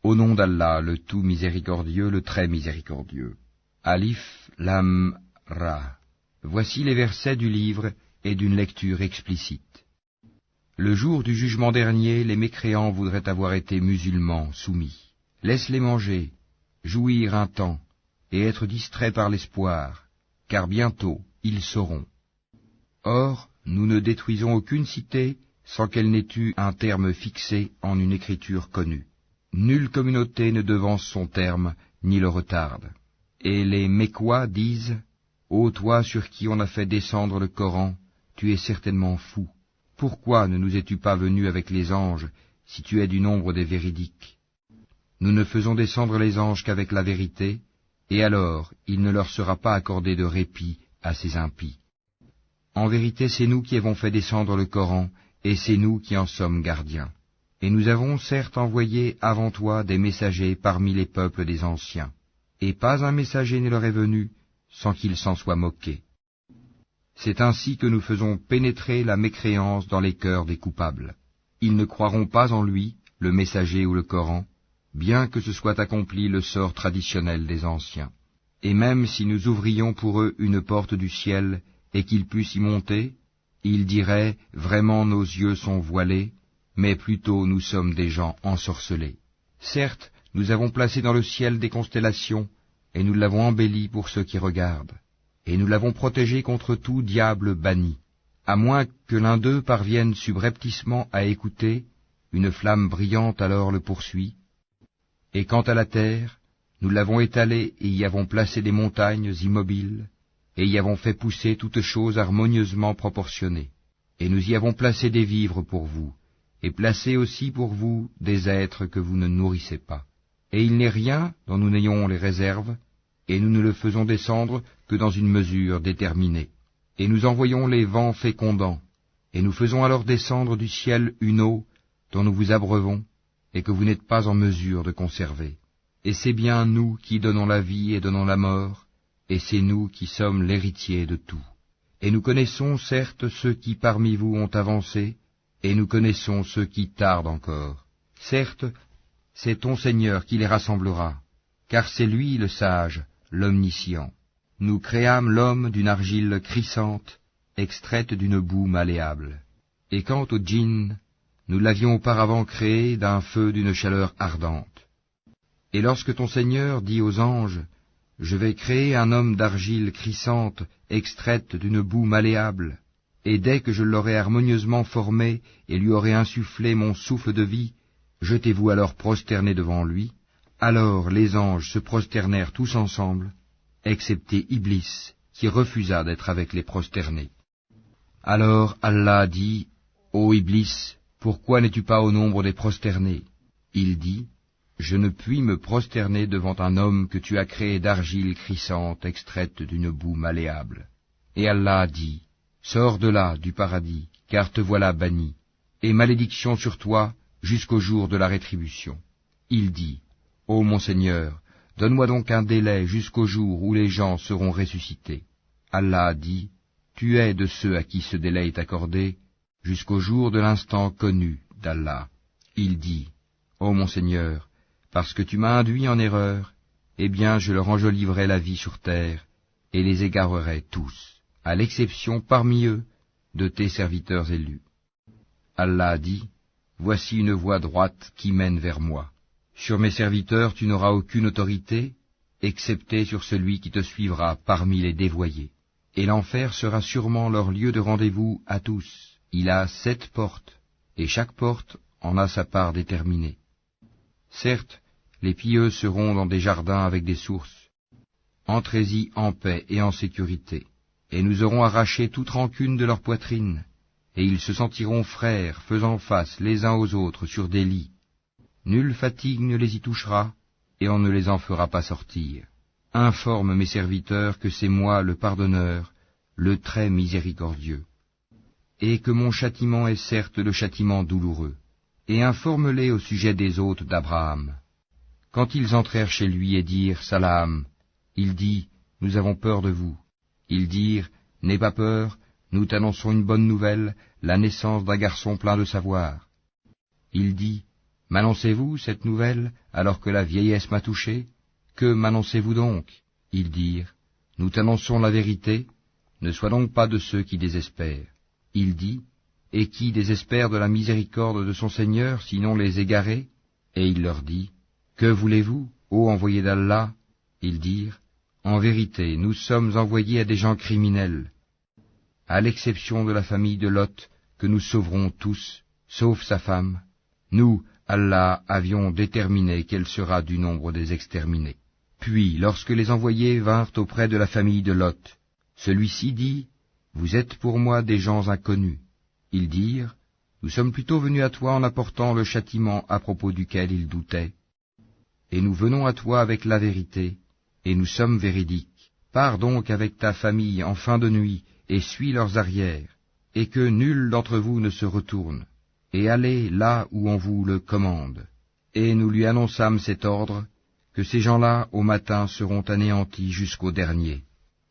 Au nom d'Allah, le tout miséricordieux, le très miséricordieux. Alif, Lam, Ra. Voici les versets du livre et d'une lecture explicite. Le jour du jugement dernier, les mécréants voudraient avoir été musulmans, soumis. Laisse-les manger, jouir un temps, et être distraits par l'espoir, car bientôt ils sauront. Or, nous ne détruisons aucune cité sans qu'elle n'ait eu un terme fixé en une écriture connue. Nulle communauté ne devance son terme, ni le retarde. Et les Mécois disent, « Ô toi sur qui on a fait descendre le Coran, tu es certainement fou. Pourquoi ne nous es-tu pas venu avec les anges, si tu es du nombre des véridiques? Nous ne faisons descendre les anges qu'avec la vérité, et alors il ne leur sera pas accordé de répit à ces impies. En vérité, c'est nous qui avons fait descendre le Coran, et c'est nous qui en sommes gardiens. Et nous avons certes envoyé avant toi des messagers parmi les peuples des anciens, et pas un messager ne leur est venu sans qu'ils s'en soient moqués. C'est ainsi que nous faisons pénétrer la mécréance dans les cœurs des coupables. Ils ne croiront pas en lui, le messager ou le Coran, bien que ce soit accompli le sort traditionnel des anciens. Et même si nous ouvrions pour eux une porte du ciel, et qu'ils puissent y monter, ils diraient, vraiment nos yeux sont voilés, mais plutôt nous sommes des gens ensorcelés. Certes, nous avons placé dans le ciel des constellations, et nous l'avons embelli pour ceux qui regardent, et nous l'avons protégé contre tout diable banni. À moins que l'un d'eux parvienne subrepticement à écouter, une flamme brillante alors le poursuit. Et quant à la terre, nous l'avons étalée et y avons placé des montagnes immobiles, et y avons fait pousser toutes choses harmonieusement proportionnées. Et nous y avons placé des vivres pour vous, et placé aussi pour vous des êtres que vous ne nourrissez pas. Et il n'est rien dont nous n'ayons les réserves, et nous ne le faisons descendre que dans une mesure déterminée. Et nous envoyons les vents fécondants, et nous faisons alors descendre du ciel une eau dont nous vous abreuvons, et que vous n'êtes pas en mesure de conserver. Et c'est bien nous qui donnons la vie et donnons la mort, et c'est nous qui sommes l'héritier de tout. Et nous connaissons certes ceux qui parmi vous ont avancé, et nous connaissons ceux qui tardent encore. Certes, c'est ton Seigneur qui les rassemblera, car c'est lui le sage, l'omniscient. Nous créâmes l'homme d'une argile crissante, extraite d'une boue malléable. Et quant au djinn, nous l'avions auparavant créé d'un feu d'une chaleur ardente. Et lorsque ton Seigneur dit aux anges, « Je vais créer un homme d'argile crissante, extraite d'une boue malléable, et dès que je l'aurai harmonieusement formé et lui aurai insufflé mon souffle de vie, jetez-vous alors prosterné devant lui. » Alors les anges se prosternèrent tous ensemble, excepté Iblis, qui refusa d'être avec les prosternés. Alors Allah dit, « Ô Iblis, pourquoi n'es-tu pas au nombre des prosternés ?» Il dit, « Je ne puis me prosterner devant un homme que tu as créé d'argile crissante extraite d'une boue malléable. » Et Allah dit, « Sors de là, du paradis, car te voilà banni, et malédiction sur toi jusqu'au jour de la rétribution. » Il dit, « Ô mon Seigneur, donne-moi donc un délai jusqu'au jour où les gens seront ressuscités. » Allah dit, « Tu es de ceux à qui ce délai est accordé, jusqu'au jour de l'instant connu d'Allah. » Il dit, « Ô mon Seigneur, parce que tu m'as induit en erreur, eh bien je leur enjoliverai la vie sur terre, et les égarerai tous, à l'exception parmi eux de tes serviteurs élus. » Allah dit, « Voici une voie droite qui mène vers moi. Sur mes serviteurs tu n'auras aucune autorité, excepté sur celui qui te suivra parmi les dévoyés. Et l'enfer sera sûrement leur lieu de rendez-vous à tous. Il a 7 portes, et chaque porte en a sa part déterminée. Certes, les pieux seront dans des jardins avec des sources. Entrez-y en paix et en sécurité, et nous aurons arraché toute rancune de leur poitrine, et ils se sentiront frères, faisant face les uns aux autres sur des lits. Nulle fatigue ne les y touchera, et on ne les en fera pas sortir. Informe mes serviteurs que c'est moi le pardonneur, le très miséricordieux, et que mon châtiment est certes le châtiment douloureux. Et informe-les au sujet des hôtes d'Abraham. Quand ils entrèrent chez lui et dirent « Salam », il dit « Nous avons peur de vous ». Ils dirent « N'aie pas peur, nous t'annonçons une bonne nouvelle, la naissance d'un garçon plein de savoir. » Il dit « M'annoncez-vous cette nouvelle alors que la vieillesse m'a touché? Que m'annoncez-vous donc? Ils dirent, nous t'annonçons la vérité, ne sois donc pas de ceux qui désespèrent. Il dit, et qui désespère de la miséricorde de son Seigneur, sinon les égarés? Et il leur dit, que voulez-vous, ô envoyés d'Allah? Ils dirent, en vérité, nous sommes envoyés à des gens criminels, à l'exception de la famille de Lot, que nous sauverons tous, sauf sa femme. Nous, Allah, avions déterminé qu'elle sera du nombre des exterminés. Puis, lorsque les envoyés vinrent auprès de la famille de Lot, celui-ci dit, vous êtes pour moi des gens inconnus. Ils dirent, nous sommes plutôt venus à toi en apportant le châtiment à propos duquel ils doutaient. Et nous venons à toi avec la vérité, et nous sommes véridiques. Pars donc avec ta famille en fin de nuit, et suis leurs arrières, et que nul d'entre vous ne se retourne, et allez là où on vous le commande. Et nous lui annonçâmes cet ordre, que ces gens-là au matin seront anéantis jusqu'au dernier.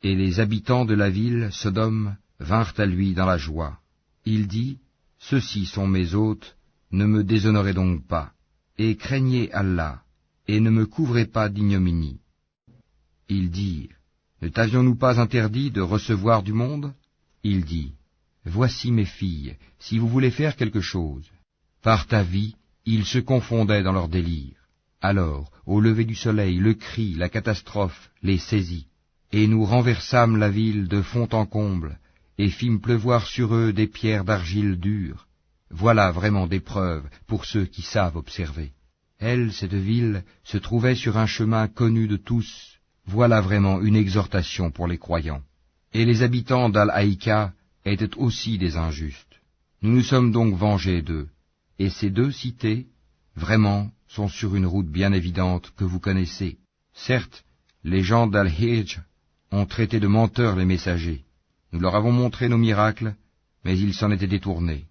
Et les habitants de la ville, Sodome, vinrent à lui dans la joie. Il dit, ceux-ci sont mes hôtes, ne me déshonorez donc pas, et craignez Allah, et ne me couvrez pas d'ignominie. Ils dirent, ne t'avions-nous pas interdit de recevoir du monde? Il dit, voici mes filles, si vous voulez faire quelque chose. Par ta vie, ils se confondaient dans leur délire. Alors, au lever du soleil, le cri, la catastrophe, les saisit. Et nous renversâmes la ville de fond en comble, et fîmes pleuvoir sur eux des pierres d'argile dure. Voilà vraiment des preuves pour ceux qui savent observer. Elle, cette ville, se trouvait sur un chemin connu de tous. Voilà vraiment une exhortation pour les croyants. Et les habitants d'Al-Haïka étaient aussi des injustes. Nous nous sommes donc vengés d'eux. Et ces deux cités, vraiment, sont sur une route bien évidente que vous connaissez. Certes, les gens d'Al-Hijj ont traité de menteurs les messagers. Nous leur avons montré nos miracles, mais ils s'en étaient détournés.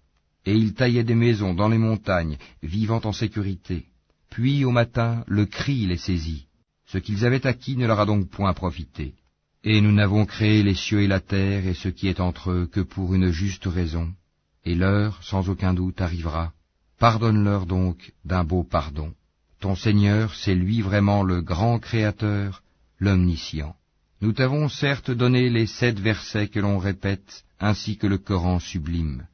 Et ils taillaient des maisons dans les montagnes, vivant en sécurité. Puis, au matin, le cri les saisit. Ce qu'ils avaient acquis ne leur a donc point profité. Et nous n'avons créé les cieux et la terre et ce qui est entre eux que pour une juste raison. Et l'heure, sans aucun doute, arrivera. Pardonne-leur donc d'un beau pardon. Ton Seigneur, c'est lui vraiment le grand Créateur, l'Omniscient. Nous t'avons certes donné les 7 versets que l'on répète, ainsi que le Coran sublime.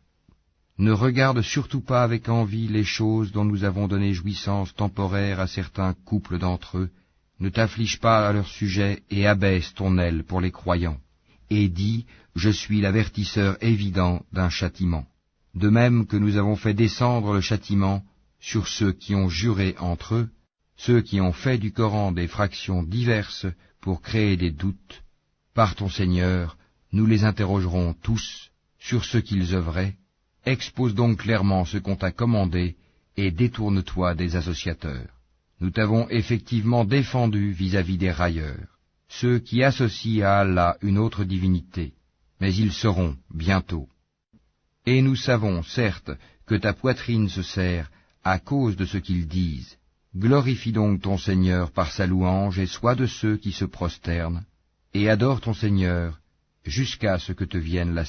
Ne regarde surtout pas avec envie les choses dont nous avons donné jouissance temporaire à certains couples d'entre eux. Ne t'afflige pas à leur sujet et abaisse ton aile pour les croyants. Et dis, je suis l'avertisseur évident d'un châtiment. De même que nous avons fait descendre le châtiment sur ceux qui ont juré entre eux, ceux qui ont fait du Coran des fractions diverses pour créer des doutes, par ton Seigneur, nous les interrogerons tous sur ce qu'ils œuvraient. Expose donc clairement ce qu'on t'a commandé et détourne-toi des associateurs. Nous t'avons effectivement défendu vis-à-vis des railleurs, ceux qui associent à Allah une autre divinité, mais ils seront bientôt. Et nous savons, certes, que ta poitrine se serre à cause de ce qu'ils disent. Glorifie donc ton Seigneur par sa louange et sois de ceux qui se prosternent, et adore ton Seigneur jusqu'à ce que te vienne la